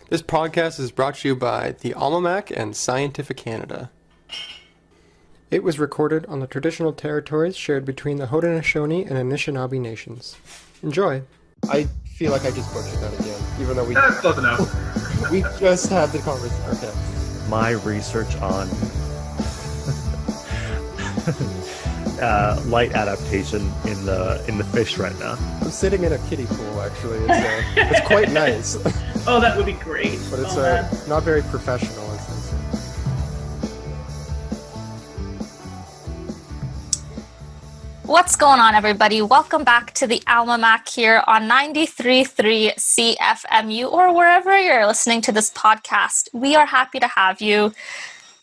This podcast is brought to you by the AlmaMAC and Scientific Canada. It was recorded on the traditional territories shared between the Haudenosaunee and Anishinaabe nations. Enjoy. I feel like I just butchered that again, even though That's close enough. we just had the conversation. Okay. My research on light adaptation in the fish right now. I'm sitting in a kiddie pool, actually. It's quite nice, Oh, that would be great. but it's man. not very professional, as they say. What's going on, everybody? Welcome back to the AlmaMAC here on 93.3 CFMU or wherever you're listening to this podcast. We are happy to have you.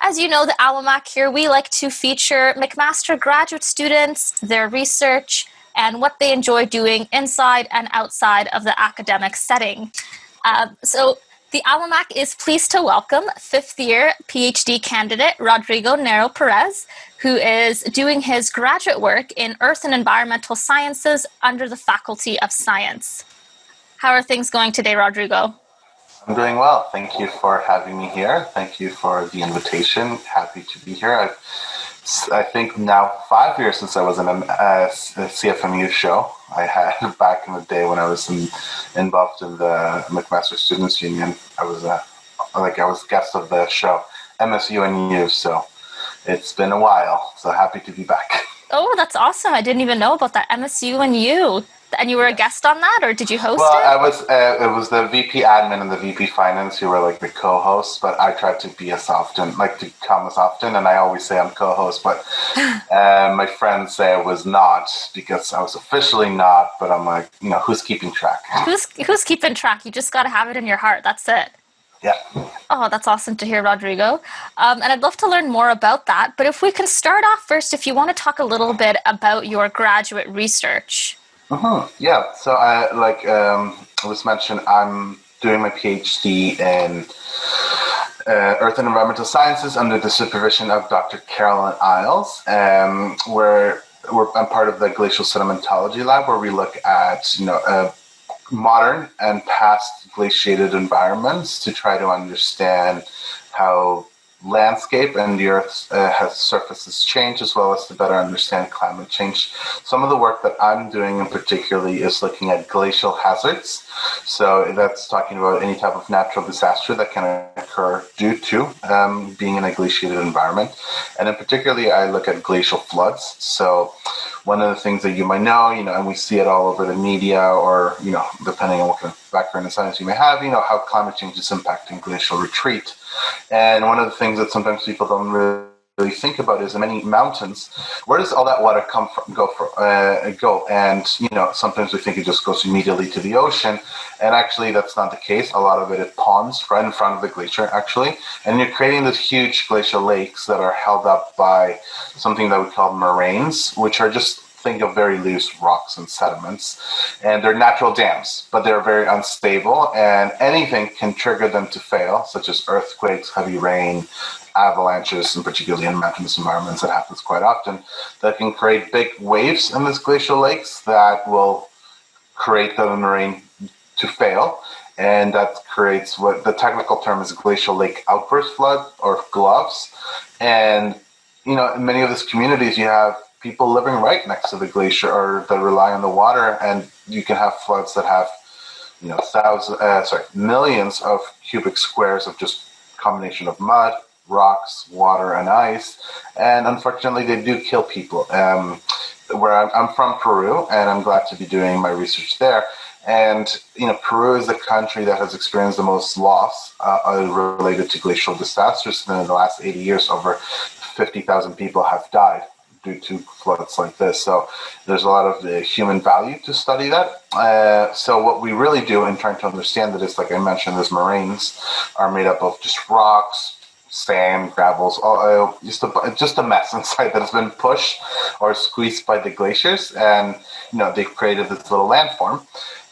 As you know, the AlmaMAC here, we like to feature McMaster graduate students, their research, and what they enjoy doing inside and outside of the academic setting. So the AlmaMAC is pleased to welcome fifth-year PhD candidate Rodrigo Narro Pérez, who is doing his graduate work in Earth and Environmental Sciences under the Faculty of Science. How are things going today, Rodrigo? I'm doing well. Thank you for having me here. Thank you for the invitation. Happy to be here. I think now 5 years since I was in a CFMU show. I had back in the day when I was involved in the McMaster Students Union. I was guest of the show MSU and U. So it's been a while. So happy to be back. Oh, that's awesome. I didn't even know about that. MSU and U. And you were a guest on that, or did you host it? Well, it was the VP admin and the VP finance who were like the co-hosts, but I tried to be to come as often, and I always say I'm co-host, but my friends say I was not, because I was officially not, but I'm like, who's keeping track? Who's keeping track? You just got to have it in your heart. That's it. Yeah. Oh, that's awesome to hear, Rodrigo. And I'd love to learn more about that. But if we can start off first, if you want to talk a little bit about your graduate research. Yeah, so I was mentioned, I'm doing my PhD in Earth and Environmental Sciences under the supervision of Dr. Carolyn Isles, where I'm part of the Glacial Sedimentology Lab, where we look at modern and past glaciated environments to try to understand how landscape and the Earth's surfaces change, as well as to better understand climate change. Some of the work that I'm doing in particularly is looking at glacial hazards. So that's talking about any type of natural disaster that can occur due to being in a glaciated environment. And in particularly, I look at glacial floods. So one of the things that you might know, and we see it all over the media, or, depending on what kind of background in science you may have, how climate change is impacting glacial retreat. And one of the things that sometimes people don't really think about is in many mountains, where does all that water go? And, sometimes we think it just goes immediately to the ocean. And actually, that's not the case. A lot of it ponds right in front of the glacier, actually. And you're creating these huge glacial lakes that are held up by something that we call moraines, which are just, think of very loose rocks and sediments, and they're natural dams, but they're very unstable, and anything can trigger them to fail, such as earthquakes, heavy rain, avalanches, and particularly in mountainous environments, that happens quite often, that can create big waves in these glacial lakes that will create the moraine to fail, and that creates what the technical term is glacial lake outburst flood, or GLOVs. And in many of these communities, you have people living right next to the glacier or that rely on the water, and you can have floods that have, millions of cubic squares of just combination of mud, rocks, water, and ice. And unfortunately, they do kill people. Where I'm from Peru, and I'm glad to be doing my research there. And, Peru is the country that has experienced the most loss related to glacial disasters. And in the last 80 years, over 50,000 people have died due to floods like this. So there's a lot of human value to study that. So what we really do in trying to understand that is, like I mentioned, these moraines are made up of just rocks, sand, gravels, just a mess inside that has been pushed or squeezed by the glaciers. And, they've created this little landform.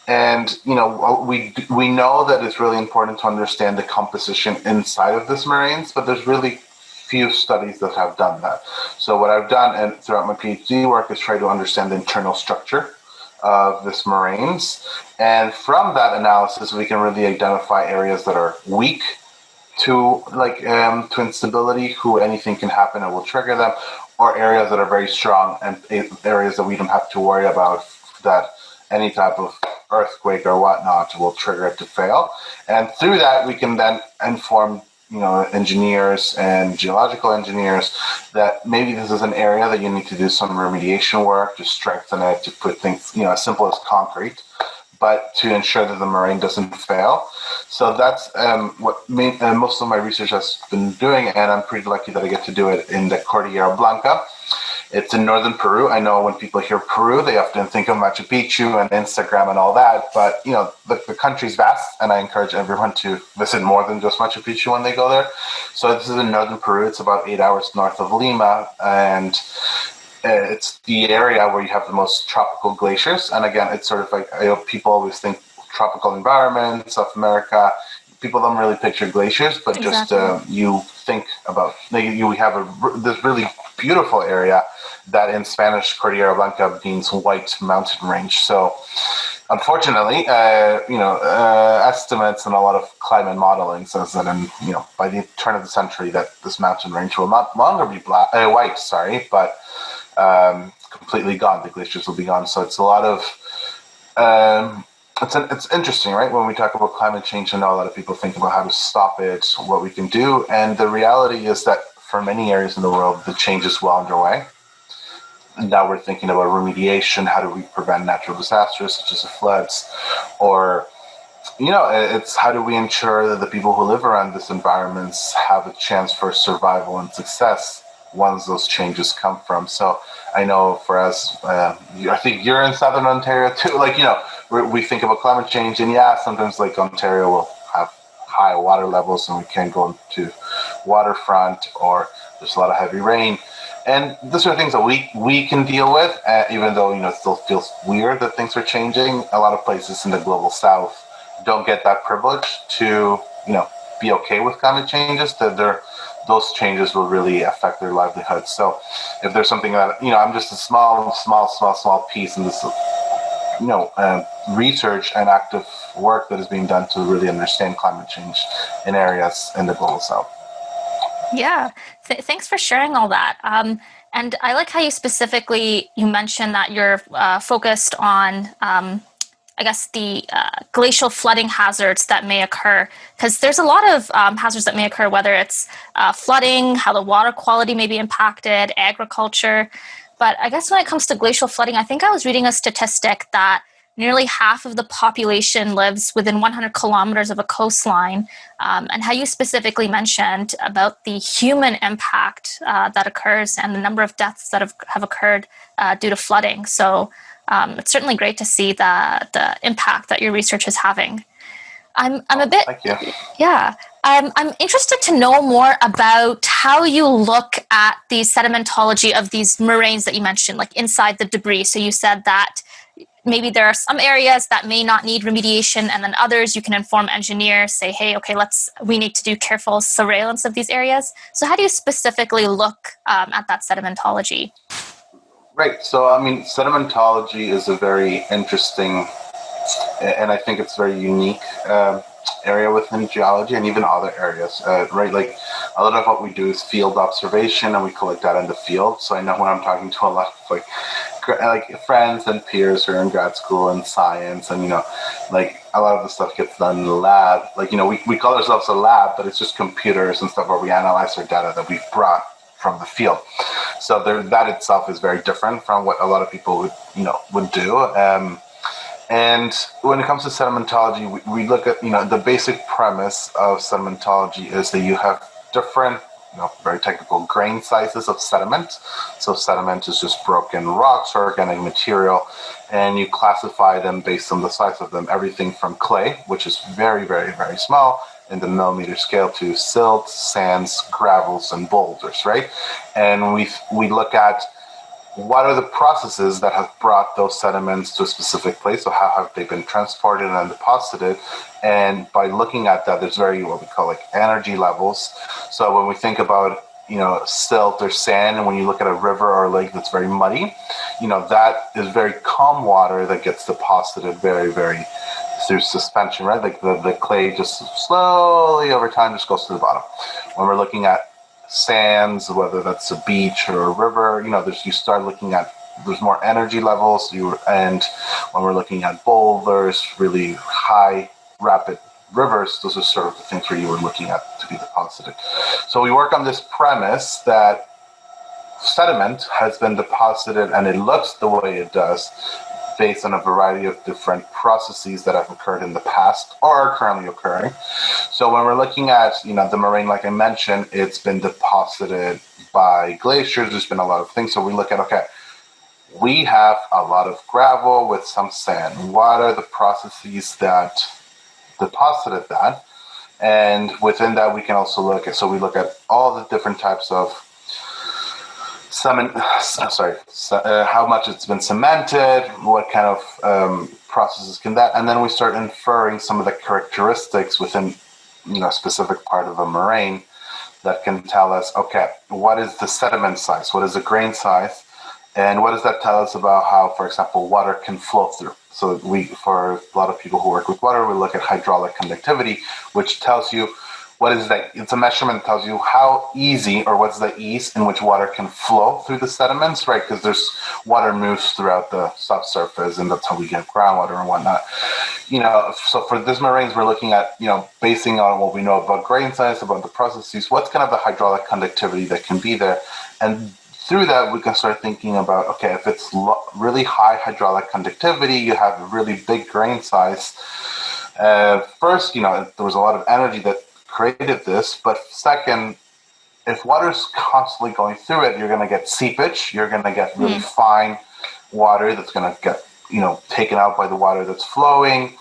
And, we know that it's really important to understand the composition inside of these moraines, but there's really few studies that have done that. So what I've done, and throughout my PhD work, is try to understand the internal structure of this moraines. And from that analysis, we can really identify areas that are weak to to instability, who anything can happen and will trigger them, or areas that are very strong and areas that we don't have to worry about that any type of earthquake or whatnot will trigger it to fail. And through that, we can then inform engineers and geological engineers that maybe this is an area that you need to do some remediation work to strengthen it, to put things, as simple as concrete, but to ensure that the moraine doesn't fail. So that's what most of my research has been doing, and I'm pretty lucky that I get to do it in the Cordillera Blanca. It's in northern Peru. I know when people hear Peru, they often think of Machu Picchu and Instagram and all that, but the country's vast, and I encourage everyone to visit more than just Machu Picchu when they go there. So this is in northern Peru. It's about 8 hours north of Lima, and it's the area where you have the most tropical glaciers. And again, it's sort of like, people always think tropical environment, South America. People don't really picture glaciers, but exactly. Just you think about, we have this really beautiful area that in Spanish, Cordillera Blanca means white mountain range. So unfortunately, estimates and a lot of climate modeling says that by the turn of the century that this mountain range will not longer be white, but completely gone. The glaciers will be gone. So it's a lot of it's interesting, right? When we talk about climate change, I know a lot of people think about how to stop it, what we can do, and the reality is that for many areas in the world, the change is well underway. And now we're thinking about remediation. How do we prevent natural disasters such as the floods, or it's how do we ensure that the people who live around these environments have a chance for survival and success once those changes come from. So I know for us, I think you're in Southern Ontario too. We think about climate change, and sometimes Lake Ontario will have high water levels and we can't go to waterfront, or there's a lot of heavy rain. And those are things that we can deal with, even though, it still feels weird that things are changing. A lot of places in the global south don't get that privilege to, be okay with climate changes, that those changes will really affect their livelihood. So if there's something that, I'm just a small piece in this, research and active work that is being done to really understand climate change in areas in the global south. Yeah, thanks for sharing all that. And I like how you mentioned that you're focused on, the glacial flooding hazards that may occur, because there's a lot of hazards that may occur, whether it's flooding, how the water quality may be impacted, agriculture. But I guess when it comes to glacial flooding, I think I was reading a statistic that nearly half of the population lives within 100 kilometers of a coastline, and how you specifically mentioned about the human impact that occurs and the number of deaths that have occurred due to flooding. So it's certainly great to see the impact that your research is having. I'm a bit, thank you. Yeah. I'm interested to know more about how you look at the sedimentology of these moraines that you mentioned, like inside the debris. So you said that maybe there are some areas that may not need remediation, and then others you can inform engineers, say, hey, okay, we need to do careful surveillance of these areas. So how do you specifically look at that sedimentology? Right. So, sedimentology is a very interesting, and I think it's very unique area within geology and even other areas, right? Like a lot of what we do is field observation, and we collect data in the field. So I know when I'm talking to a lot of like friends and peers who are in grad school and science, and a lot of the stuff gets done in the lab. We call ourselves a lab, but it's just computers and stuff where we analyze our data that we've brought from the field. So that itself is very different from what a lot of people would do. And when it comes to sedimentology, we look at, the basic premise of sedimentology is that you have different, very technical grain sizes of sediment. So sediment is just broken rocks or organic material, and you classify them based on the size of them. Everything from clay, which is very, very, very small in the millimeter scale, to silt, sands, gravels, and boulders, right? And we look at what are the processes that have brought those sediments to a specific place? So how have they been transported and deposited? And by looking at that, there's what we call energy levels. So when we think about, silt or sand, and when you look at a river or a lake that's very muddy, that is very calm water that gets deposited very, very through suspension, right? Like the clay just slowly over time just goes to the bottom. When we're looking at sands, whether that's a beach or a river, you start looking at, there's more energy levels, and when we're looking at boulders, really high, rapid rivers, those are sort of the things where you were looking at to be deposited. So we work on this premise that sediment has been deposited and it looks the way it does based on a variety of different processes that have occurred in the past or are currently occurring. So when we're looking at, the moraine, like I mentioned, it's been deposited by glaciers. There's been a lot of things. So we look at, okay, we have a lot of gravel with some sand. What are the processes that deposited that? And within that, we can also look at all the different types of cement, how much it's been cemented, what kind of processes can that, and then we start inferring some of the characteristics within, a specific part of a moraine that can tell us, okay, what is the sediment size, what is the grain size, and what does that tell us about how, for example, water can flow through. So for a lot of people who work with water, we look at hydraulic conductivity, which tells you what is that? It's a measurement that tells you how easy or what's the ease in which water can flow through the sediments, right? Because there's water moves throughout the subsurface, and that's how we get groundwater and whatnot. So for this moraines, we're looking at, basing on what we know about grain size, about the processes, what's kind of the hydraulic conductivity that can be there. And through that, we can start thinking about, okay, if it's really high hydraulic conductivity, you have a really big grain size. First, there was a lot of energy that created this, but second, if water's constantly going through it, you're going to get seepage, you're going to get really fine water that's going to get, taken out by the water that's flowing.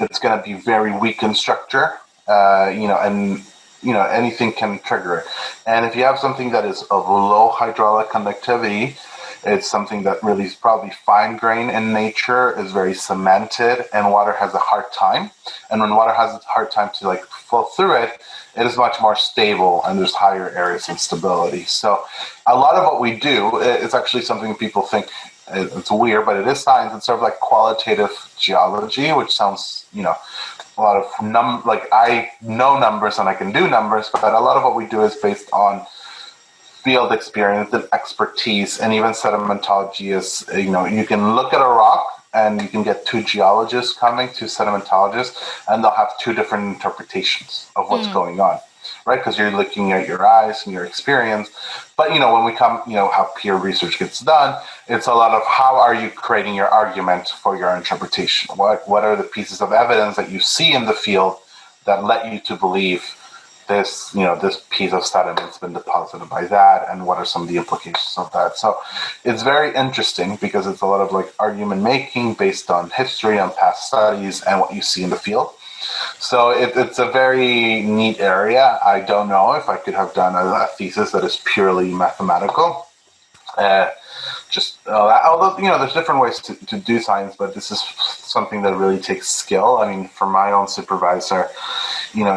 It's going to be very weak in structure, and anything can trigger it. And if you have something that is of low hydraulic conductivity, it's something that really is probably fine grain in nature, is very cemented, and water has a hard time. And when water has a hard time to flow through it, it is much more stable, and there's higher areas of stability. So a lot of what we do, it's actually something people think it's weird, but it is science. It's sort of like qualitative geology, which sounds, a lot of I know numbers and I can do numbers, but a lot of what we do is based on field experience and expertise. And even sedimentology is, you can look at a rock and you can get two geologists coming, two sedimentologists, and they'll have two different interpretations of what's going on, right? Because you're looking at your eyes and your experience. But, when we come, how peer research gets done, it's a lot of how are you creating your argument for your interpretation? What are the pieces of evidence that you see in the field that let you to believe this, this piece of sediment's been deposited by that, and what are some of the implications of that? So it's very interesting because it's a lot of argument making based on history and past studies and what you see in the field. So it's a very neat area. I don't know if I could have done a thesis that is purely mathematical. Although, there's different ways to do science, but this is something that really takes skill. I mean, for my own supervisor,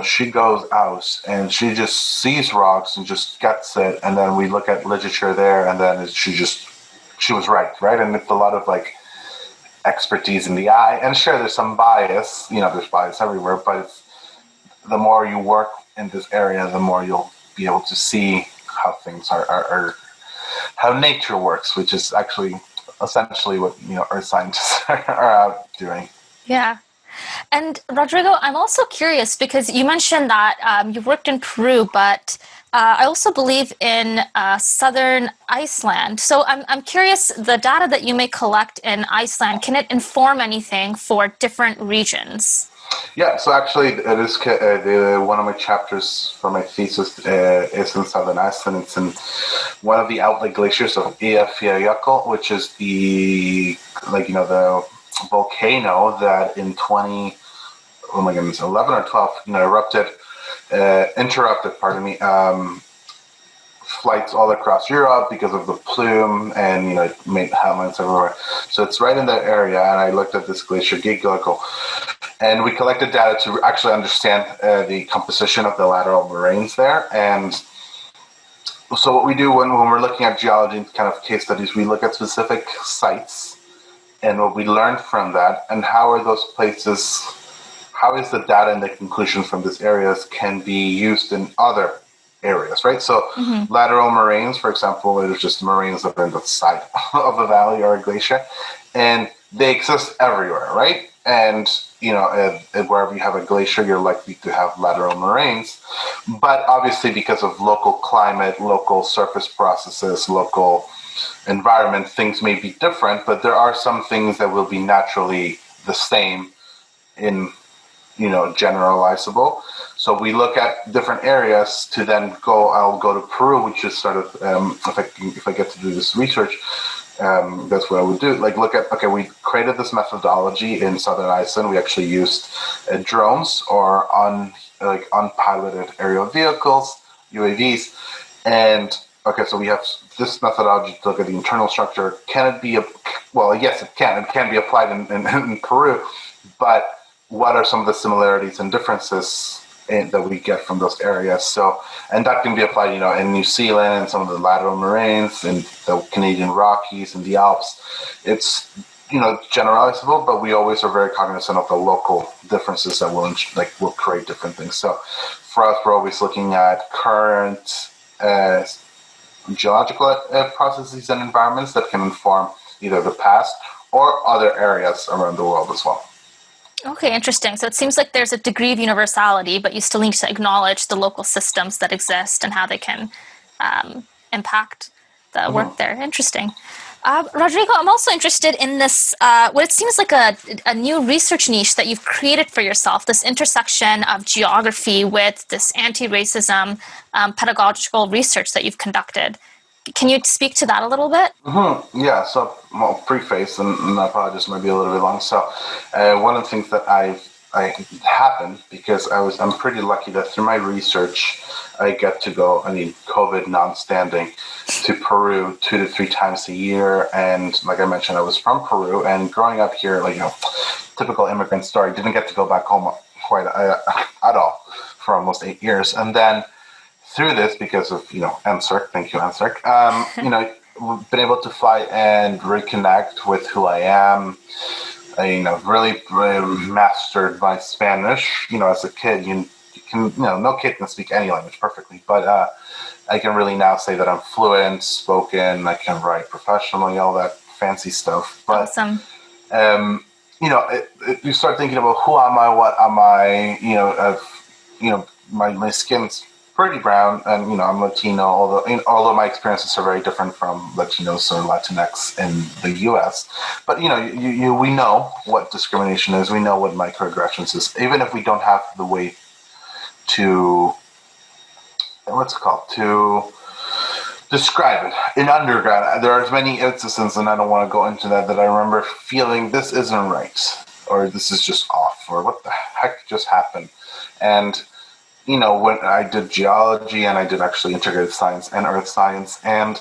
she goes out and she just sees rocks and just gets it. And then we look at literature there, and then she was right? And it's a lot of expertise in the eye. And sure, there's some bias, there's bias everywhere, but the more you work in this area, the more you'll be able to see how things are how nature works, which is actually essentially what earth scientists are out doing. Yeah. And Rodrigo, I'm also curious because you mentioned that you've worked in Peru, but I also believe in southern Iceland. So I'm curious, the data that you may collect in Iceland, can it inform anything for different regions? Yeah, so actually it is one of my chapters for my thesis is in southern Iceland. It's in one of the outlet glaciers of Eyjafjallajökull, which is the volcano that in 11 or 12 interrupted flights all across Europe because of the plume, and it made headlines everywhere. So it's right in that area, and I looked at this glacier Eyjafjallajökull, and we collected data to actually understand the composition of the lateral moraines there. And So what we do when we're looking at geology and kind of case studies, we look at specific sites and what we learned from that, and how are those places, how is the data and the conclusion from these areas can be used in other areas, right? So lateral moraines, for example, there's just moraines that are in the side of a valley or a glacier, and they exist everywhere, right? And, wherever you have a glacier, you're likely to have lateral moraines. But obviously, because of local climate, local surface processes, local environment, things may be different, but there are some things that will be naturally the same in, generalizable. So we look at different areas to then I'll go to Peru, which is sort of, if I get to do this research, that's what I would do. We created this methodology in southern Iceland. We actually used drones or unpiloted aerial vehicles, UAVs. And so we have this methodology to look at the internal structure. Can it be, yes, it can. It can be applied in Peru, but what are some of the similarities and differences that we get from those areas? So, and that can be applied, in New Zealand and some of the lateral moraines and the Canadian Rockies and the Alps. It's, generalizable, but we always are very cognizant of the local differences that will create different things. So for us, we're always looking at current geological processes and environments that can inform either the past or other areas around the world as well. Okay, interesting. So it seems like there's a degree of universality, but you still need to acknowledge the local systems that exist and how they can impact the work there. Interesting. Rodrigo, I'm also interested in this, what it seems like a new research niche that you've created for yourself, this intersection of geography with this anti-racism pedagogical research that you've conducted. Can you speak to that a little bit? Yeah, so preface, and I apologize, might be a little bit long. So one of the things that I happened, because I'm pretty lucky that through my research, I get to go, COVID notwithstanding, to Peru 2 to 3 times a year. And like I mentioned, I was from Peru, and growing up here, typical immigrant story, didn't get to go back home quite at all for almost 8 years. And then through this, because of, NSERC, thank you, NSERC, we've been able to fly and reconnect with who I am. Really mastered my Spanish. As a kid, you can, no kid can speak any language perfectly, but I can really now say that I'm fluent, spoken, I can write professionally, all that fancy stuff. But, awesome. You start thinking about who am I, what am I, my skin's pretty brown, and I'm Latino. Although my experiences are very different from Latinos or Latinx in the U.S., but we know what discrimination is. We know what microaggressions is, even if we don't have the way to to describe it in undergrad. There are many instances, and I don't want to go into that I remember feeling this isn't right, or this is just off, or what the heck just happened, and. When I did geology and I did actually integrated science and earth science, and,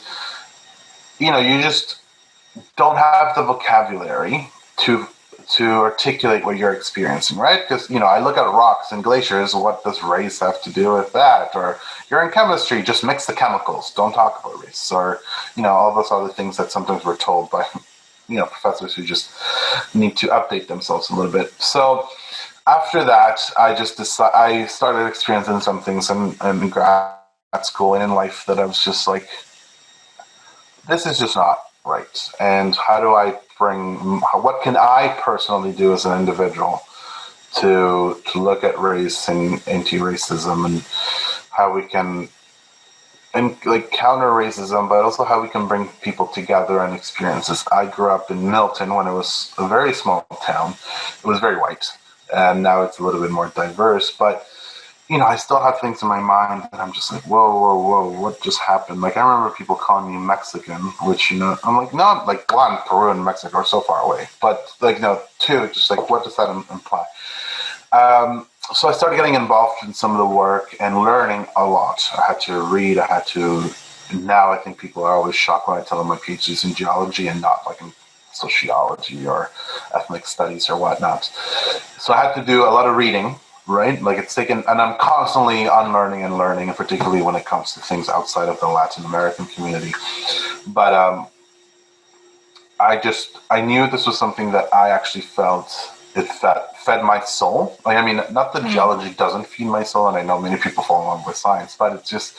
you just don't have the vocabulary to articulate what you're experiencing, right? Because, I look at rocks and glaciers, what does race have to do with that? Or you're in chemistry, just mix the chemicals, don't talk about race, or, all those other things that sometimes we're told by, professors who just need to update themselves a little bit. So, after that, I started experiencing some things in grad school and in life that I was just like, this is just not right. And what can I personally do as an individual to look at race and anti-racism, and how we can counter racism, but also how we can bring people together and experiences. I grew up in Milton when it was a very small town. It was very white. And now it's a little bit more diverse, but, I still have things in my mind that I'm just like, whoa, what just happened? I remember people calling me Mexican, which, I'm like, no, one, Peru and Mexico are so far away. But, no, two, just what does that imply? So I started getting involved in some of the work and learning a lot. I had to read, now I think people are always shocked when I tell them my PhD is in geology and not in sociology or ethnic studies or whatnot. So I had to do a lot of reading right? Like it's taken, and I'm constantly unlearning and learning, and particularly when it comes to things outside of the Latin American community. But I knew this was something that I actually felt it fed my soul. Like, I mean, not that geology doesn't feed my soul, and I know many people fall in love with science, but it's just,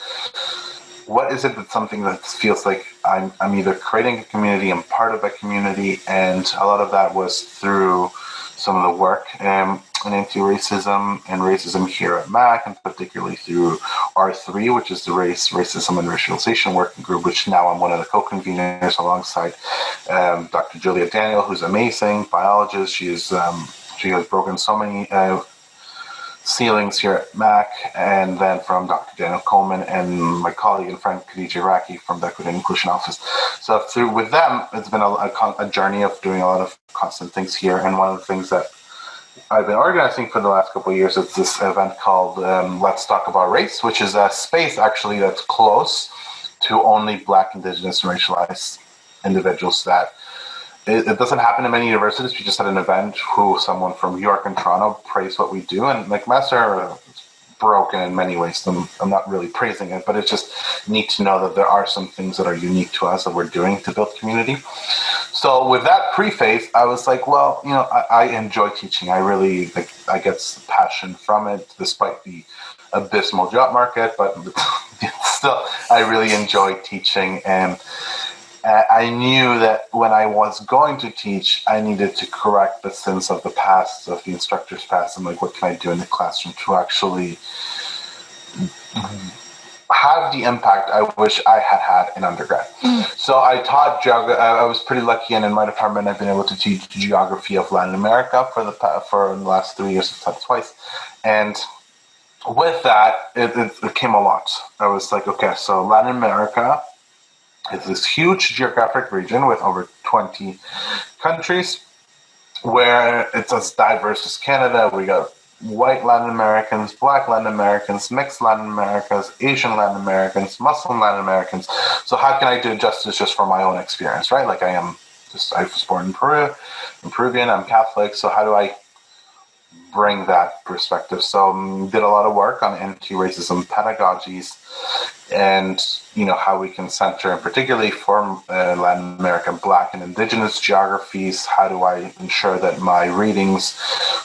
what is it that's something that feels like I'm either creating a community, I'm part of a community, and a lot of that was through some of the work in anti-racism and racism here at MAC, and particularly through R3, which is the Racism and Racialization Working Group, which now I'm one of the co-conveners alongside Dr. Julia Daniel, who's amazing biologist. She has broken so many ceilings here at MAC, and then from Dr. Daniel Coleman and my colleague and friend Khadija Raki from the Equity and Inclusion Office. So with them, it's been a journey of doing a lot of constant things here. And one of the things that I've been organizing for the last couple of years is this event called Let's Talk About Race, which is a space actually that's close to only Black, Indigenous, and racialized individuals. That it doesn't happen in many universities. We just had an event who someone from York and Toronto praised what we do, and McMaster is broken in many ways. I'm not really praising it, but it's just neat to know that there are some things that are unique to us that we're doing to build community. So with that preface, I was like, well, I enjoy teaching. I really I get passion from it, despite the abysmal job market, but still, I really enjoy teaching. And I knew that when I was going to teach, I needed to correct the sins of the past, of the instructor's past. I'm like, what can I do in the classroom to actually have the impact I wish I had in undergrad? So I taught geography. I was pretty lucky, and in my department, I've been able to teach geography of Latin America for the last 3 years. I've taught twice, and with that, it came a lot. I was like, okay, so Latin America is this huge geographic region with over 20 countries, where it's as diverse as Canada. We got white Latin Americans, Black Latin Americans, mixed Latin Americans, Asian Latin Americans, Muslim Latin Americans. So how can I do justice just from my own experience, right? Like I was born in Peru, I'm Peruvian, I'm Catholic. So how do I bring that perspective? So did a lot of work on anti-racism pedagogies, and how we can center, and particularly for Latin American Black and Indigenous geographies. How do I ensure that my readings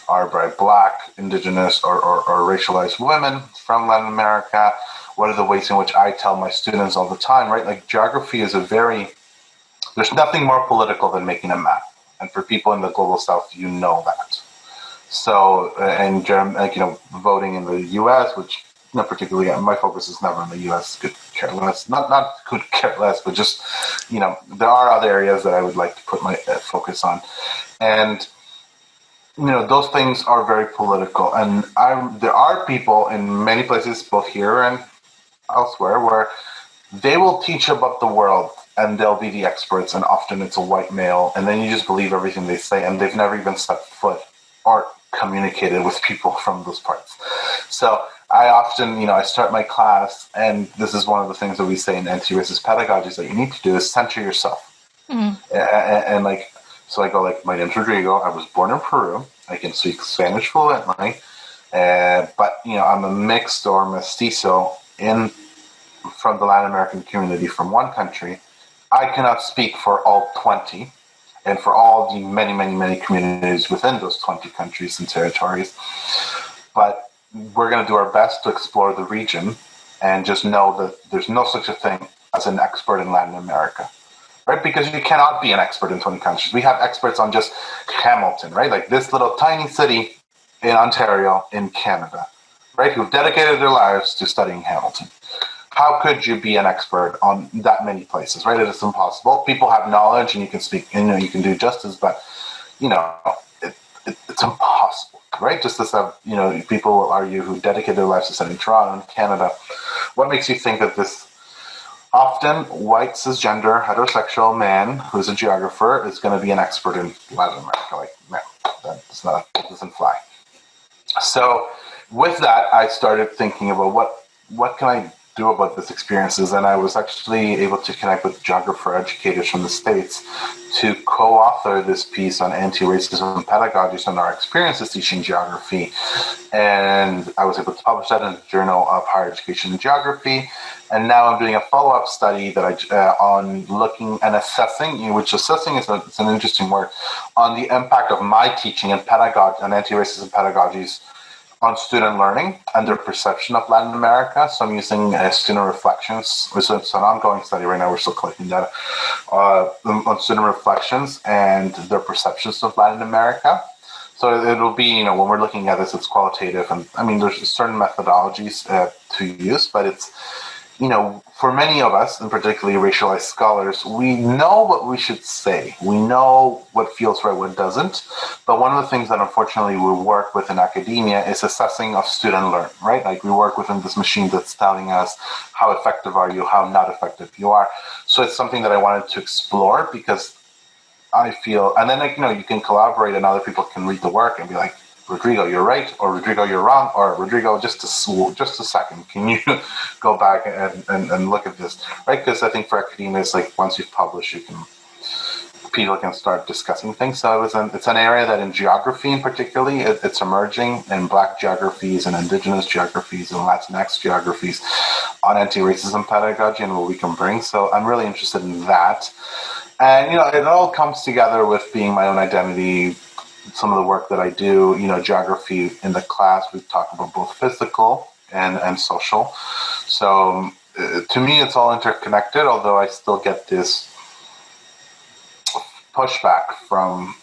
are by Black, Indigenous, or racialized women from Latin America? What are the ways in which I tell my students all the time, right? Like geography is there's nothing more political than making a map. And for people in the global South, that. So, and voting in the U.S., which particularly my focus is never in the U.S. Could care less, not could care less, but just there are other areas that I would like to put my focus on, and those things are very political. And there are people in many places, both here and elsewhere, where they will teach about the world and they'll be the experts, and often it's a white male, and then you just believe everything they say, and they've never even stepped foot or communicated with people from those parts. So I often, I start my class, and this is one of the things that we say in anti-racist pedagogies that you need to do is center yourself. And so I go my name's Rodrigo. I was born in Peru. I can speak Spanish fluently, but I'm a mixed or mestizo from the Latin American community from one country. I cannot speak for all 20. And for all the many, many, many communities within those 20 countries and territories. But we're going to do our best to explore the region, and just know that there's no such a thing as an expert in Latin America, right? Because you cannot be an expert in 20 countries. We have experts on just Hamilton, right? Like this little tiny city in Ontario in Canada, right? Who've dedicated their lives to studying Hamilton. How could you be an expert on that many places, right? It is impossible. People have knowledge, and you can speak, you can do justice, but it's impossible, right? Just as people will argue who dedicate their lives to studying Toronto and Canada. What makes you think that this often white cisgender heterosexual man who's a geographer is going to be an expert in Latin America? No, that doesn't fly. So with that, I started thinking about what can I do about these experiences. And I was actually able to connect with geographer educators from the States to co-author this piece on anti-racism pedagogies and our experiences teaching geography. And I was able to publish that in the Journal of Higher Education and Geography. And now I'm doing a follow-up study that on looking and assessing, which assessing is it's an interesting word, on the impact of my teaching and pedagogy and anti-racism pedagogies on student learning and their perception of Latin America. So I'm using student reflections. It's an ongoing study right now. We're still collecting data on student reflections and their perceptions of Latin America. So it'll be, when we're looking at this, it's qualitative. And I mean, there's certain methodologies to use, but it's, for many of us, and particularly racialized scholars, we know what we should say. We know what feels right, what doesn't. But one of the things that unfortunately we work with in academia is assessing of student learn, right? Like we work within this machine that's telling us how effective are you, how not effective you are. So it's something that I wanted to explore because I feel, and then you can collaborate and other people can read the work and be like, Rodrigo, you're right, or Rodrigo, you're wrong, or Rodrigo, just a second, can you go back and look at this, right? Because I think for academia, it's like once you've published, people can start discussing things. So it's an area that in geography in particularly, it's emerging in Black geographies and Indigenous geographies and Latinx geographies on anti-racism pedagogy and what we can bring. So I'm really interested in that. And, it all comes together with being my own identity. Some of the work that I do, geography in the class, we talk about both physical and social. So to me, it's all interconnected, although I still get this pushback from,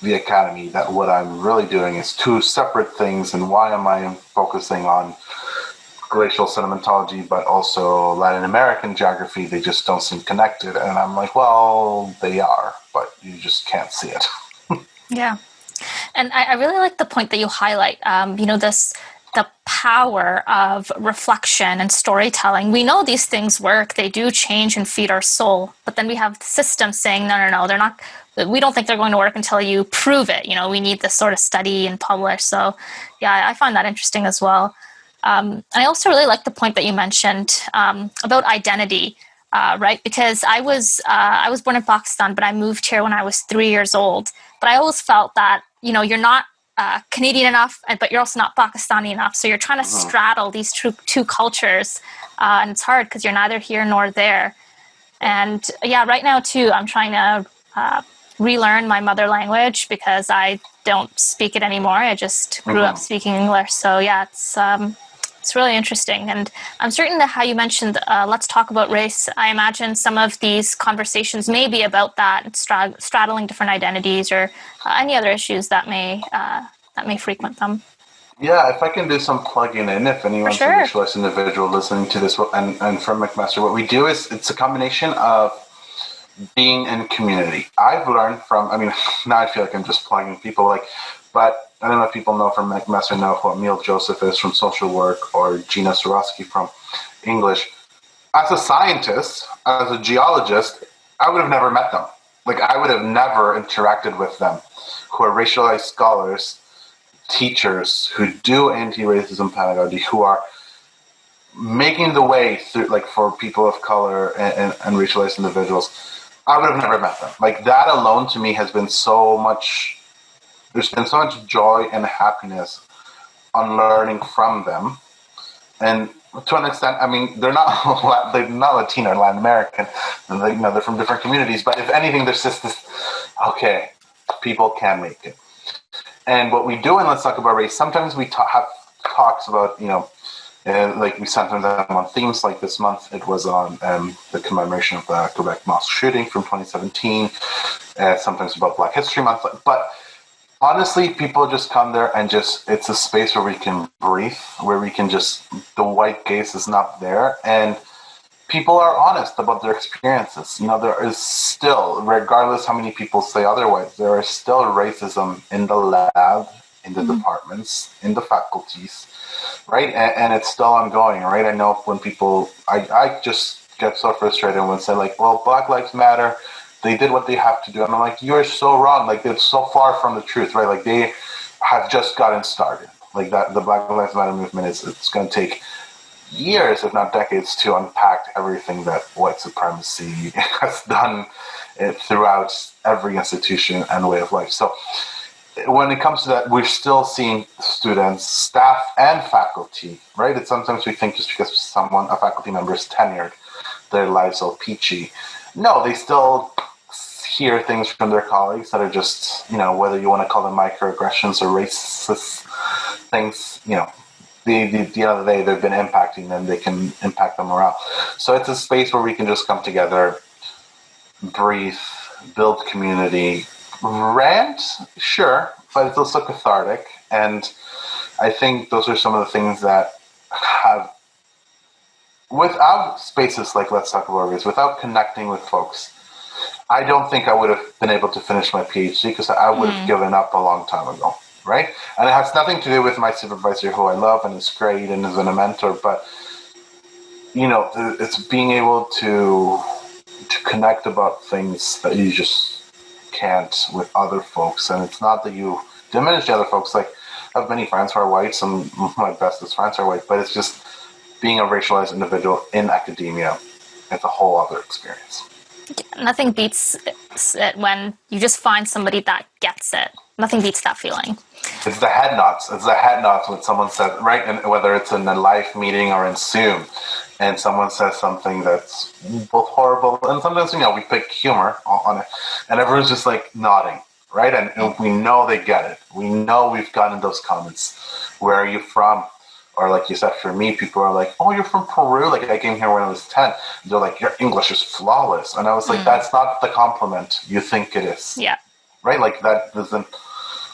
the academy that what I'm really doing is two separate things. And why am I focusing on glacial sedimentology, but also Latin American geography? They just don't seem connected. And I'm like, well, they are, but you just can't see it. Yeah. And I really like the point that you highlight, the power of reflection and storytelling. We know these things work, they do change and feed our soul, but then we have the system saying, no, they're not, we don't think they're going to work until you prove it. We need this sort of study and publish. So yeah, I find that interesting as well. And I also really like the point that you mentioned about identity, right? Because I was born in Pakistan, but I moved here when I was 3 years old. But I always felt that, you're not Canadian enough, but you're also not Pakistani enough. So you're trying to straddle these two cultures. And it's hard because you're neither here nor there. And yeah, right now too, I'm trying to relearn my mother language because I don't speak it anymore. I just grew up speaking English. So yeah, it's really interesting. And I'm certain that how you mentioned, let's talk about race. I imagine some of these conversations may be about that, straddling different identities or any other issues that may frequent them. Yeah, if I can do some plugging in, if anyone's a racialized individual listening to this, and from McMaster, what we do is it's a combination of being in community. I've learned from, now I feel like I'm just plugging people, but I don't know if people know from McMaster know who Emil Joseph is from social work or Gina Sorosky from English. As a scientist, as a geologist, I would have never met them. I would have never interacted with them, who are racialized scholars, teachers who do anti-racism pedagogy, who are making the way through, for people of color and racialized individuals. I would have never met them. That alone to me has been so much. There's been so much joy and happiness on learning from them. And to an extent, they're not Latino or Latin American. They're from different communities. But if anything, there's just this, okay, people can make it. And what we do in Let's Talk About Race, sometimes we have talks about, we sometimes have on themes. Like this month, it was on the commemoration of the Quebec mosque shooting from 2017. Sometimes about Black History Month. But honestly, people just come there and it's a space where we can breathe, where we can the white gaze is not there. And people are honest about their experiences. There is still, regardless how many people say otherwise, there is still racism in the lab, in the departments, in the faculties, right? And it's still ongoing, right? I know when people, I just get so frustrated when they say well, Black Lives Matter, they did what they have to do. And I'm like, you're so wrong. It's so far from the truth, right? They have just gotten started. The Black Lives Matter movement it's going to take years, if not decades, to unpack everything that white supremacy has done throughout every institution and way of life. So when it comes to that, we're still seeing students, staff, and faculty, right? It's sometimes we think just because a faculty member is tenured, their lives all peachy. No, they still hear things from their colleagues that are just, whether you want to call them microaggressions or racist things, the end of the day, they've been impacting them. They can impact them morale. So it's a space where we can just come together, breathe, build community, rant, sure, but it's also cathartic. And I think those are some of the things that have, without spaces like Let's Talk About Race, without connecting with folks, I don't think I would have been able to finish my PhD because I would have given up a long time ago, right? And it has nothing to do with my supervisor, who I love and is great and has been a mentor, but, it's being able to connect about things that you just can't with other folks. And it's not that you diminish the other folks. Like, I have many friends who are white, some of my bestest friends are white, but it's just being a racialized individual in academia. It's a whole other experience. Nothing beats it when you just find somebody that gets it. Nothing beats that feeling. It's the head nods. It's the head nods when someone says, right, and whether it's in a live meeting or in Zoom, and someone says something that's both horrible, and sometimes, we pick humor on it, and everyone's just like nodding, right? And we know they get it. We know we've gotten those comments. Where are you from? Or like you said, for me, people are like, oh, you're from Peru? Like, I came here when I was 10. They're like, your English is flawless. And I was like, that's not the compliment you think it is. Yeah. Right? Like, that doesn't...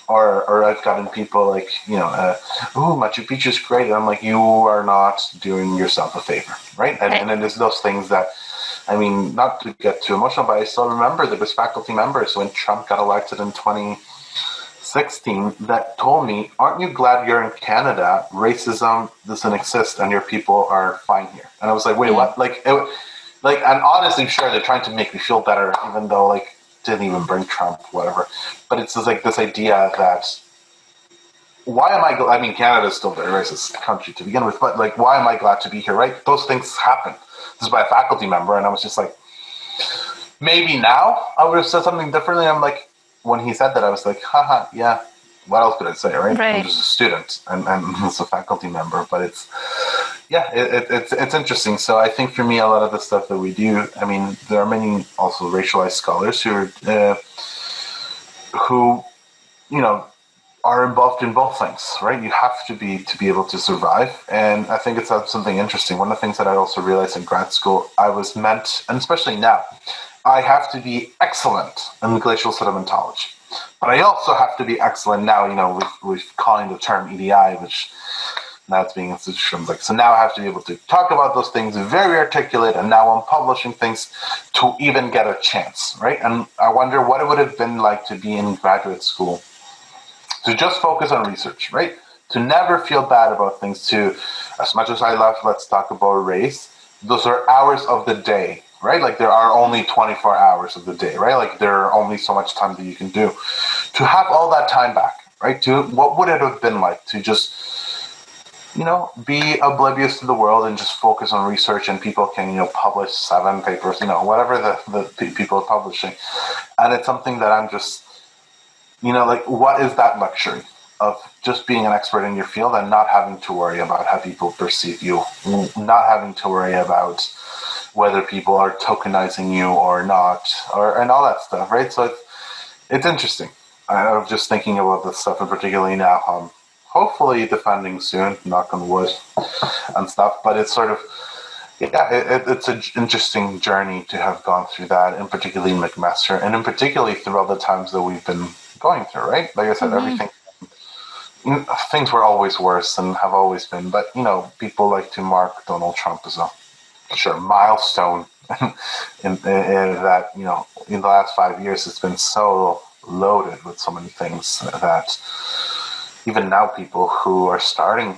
Or I've gotten people like, ooh, Machu Picchu is great. And I'm like, you are not doing yourself a favor, right? And then there's those things that, not to get too emotional, but I still remember there was faculty members when Trump got elected in 2016 that told me, aren't you glad you're in Canada? Racism doesn't exist and your people are fine here. And I was like, wait, what? And honestly, sure, they're trying to make me feel better, even though, didn't even bring Trump, whatever. But it's just this idea that, why am I Canada's still a very racist country to begin with, but why am I glad to be here, right? Those things happen. This is by a faculty member, and I was just like, maybe now I would have said something differently. I'm like, when he said that, I was like, haha, yeah, what else could I say, right? I'm just a student, and it's a faculty member, but it's interesting. So I think for me, a lot of the stuff that we do, there are many also racialized scholars who are involved in both things, right? You have to be able to survive. And I think it's something interesting. One of the things that I also realized in grad school, I was meant, and especially now, I have to be excellent in glacial sedimentology. But I also have to be excellent now, we've coined the term EDI, which now it's being institutionalized. So now I have to be able to talk about those things, very articulate, and now I'm publishing things to even get a chance, right? And I wonder what it would have been like to be in graduate school, to just focus on research, right? To never feel bad about things, to, as much as I love Let's Talk About Race, those are hours of the day, right? There are only 24 hours of the day, right? There are only so much time that you can do. To have all that time back, right? What would it have been like to just, be oblivious to the world and just focus on research, and people can, publish 7 papers, whatever the people are publishing. And it's something that I'm just, what is that luxury of just being an expert in your field and not having to worry about how people perceive you, not having to worry about whether people are tokenizing you or not, and all that stuff, right? So it's interesting. I was just thinking about this stuff, and particularly now, hopefully defending soon, knock on wood, and stuff. But it's sort of, it's an interesting journey to have gone through that, and particularly in McMaster, and in particularly through all the times that we've been going through, right? Like I said, everything, things were always worse and have always been, but, people like to mark Donald Trump as a milestone in that, in the last 5 years, it's been so loaded with so many things that even now people who are starting,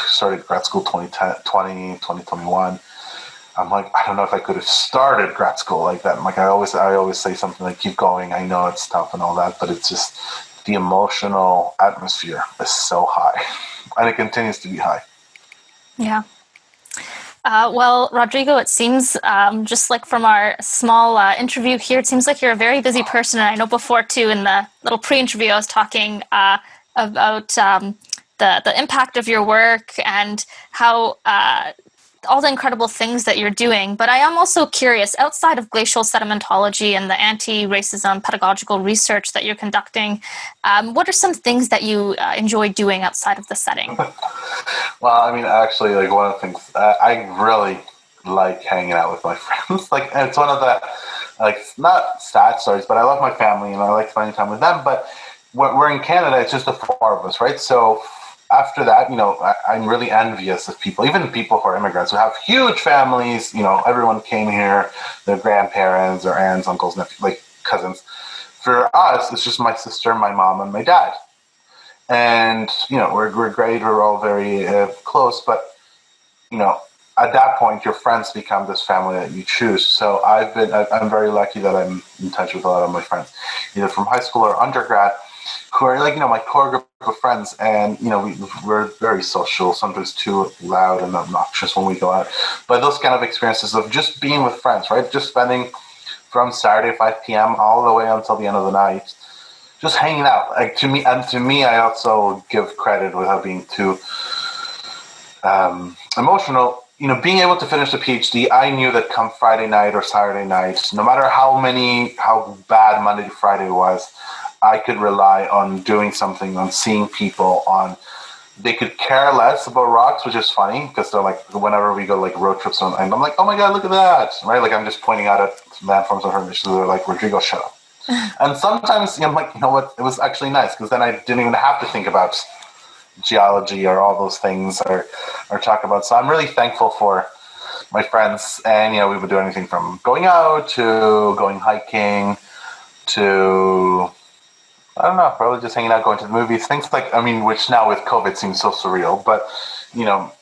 started grad school 2020, 2021, I'm like, I don't know if I could have started grad school like that. I always say something like, keep going. I know it's tough and all that, but it's just the emotional atmosphere is so high, and it continues to be high. Yeah. Well, Rodrigo, it seems just like from our small interview here, it seems like you're a very busy person. And I know before, too, in the little pre-interview, I was talking about the impact of your work and how all the incredible things that you're doing. But I am also curious, outside of glacial sedimentology and the anti-racism pedagogical research that you're conducting, what are some things that you enjoy doing outside of the setting? Well, I mean, actually, like one of the things I really like hanging out with my friends. Like, it's one of the like not sad stories, but I love my family and I like spending time with them. But we're in Canada; it's just the four of us, right? So after that, I'm really envious of people, even people who are immigrants who have huge families. Everyone came here, their grandparents, their aunts, uncles, nephews, like cousins. For us, it's just my sister, my mom, and my dad. And we're great. We're all very close, but at that point, your friends become this family that you choose. So I'm very lucky that I'm in touch with a lot of my friends, either from high school or undergrad, who are like my core group of friends. And we're very social, sometimes too loud and obnoxious when we go out. But those kind of experiences of just being with friends, right? Just spending from Saturday 5 p.m. all the way until the end of the night. Just hanging out, like to me, I also give credit without being too emotional. Being able to finish the PhD, I knew that come Friday night or Saturday night, no matter how bad Monday to Friday was, I could rely on doing something, on seeing people, they could care less about rocks, which is funny because they're like, whenever we go like road trips, and I'm like, oh my God, look at that, right? Like I'm just pointing out at landforms of information. They're like, Rodrigo, shut up. And sometimes I'm like, you know what? It was actually nice because then I didn't even have to think about geology or all those things or talk about. So I'm really thankful for my friends. And, we would do anything from going out to going hiking to, I don't know, probably just hanging out, going to the movies, things like, which now with COVID seems so surreal, but,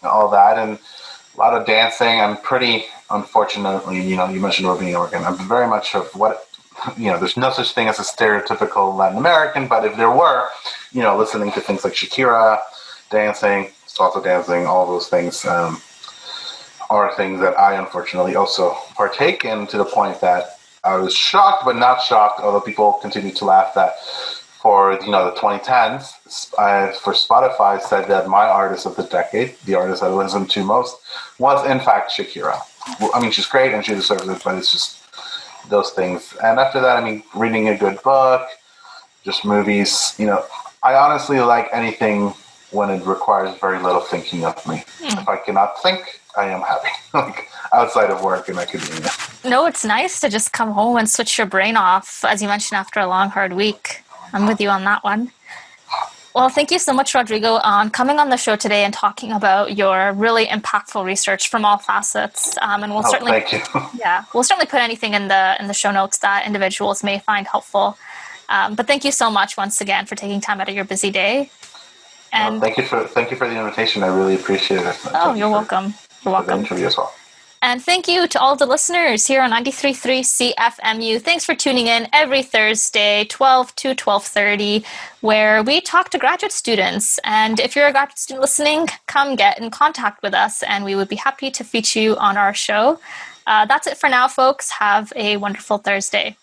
all that and a lot of dancing. I'm pretty, unfortunately, you mentioned being American. I'm very much of what, there's no such thing as a stereotypical Latin American, but if there were, listening to things like Shakira, dancing, salsa dancing, all those things are things that I unfortunately also partake in, to the point that I was shocked, but not shocked, although people continue to laugh, that for, the 2010s, for Spotify said that my artist of the decade, the artist I listen to most, was in fact Shakira. Well, she's great and she deserves it, but it's just those things. And after that, reading a good book, just movies. I honestly like anything when it requires very little thinking of me. If I cannot think, I am happy. Like outside of work and academia. No, it's nice to just come home and switch your brain off, as you mentioned, after a long, hard week. I'm with you on that one. Well, thank you so much, Rodrigo, on coming on the show today and talking about your really impactful research from all facets. And we'll certainly, thank you. Yeah, we'll certainly put anything in the show notes that individuals may find helpful. But thank you so much once again for taking time out of your busy day. And thank you for the invitation. I really appreciate it. Oh, you're welcome. You're welcome. For the interview as well. And thank you to all the listeners here on 93.3 CFMU. Thanks for tuning in every Thursday, 12 to 12:30, where we talk to graduate students. And if you're a graduate student listening, come get in contact with us, and we would be happy to feature you on our show. That's it for now, folks. Have a wonderful Thursday.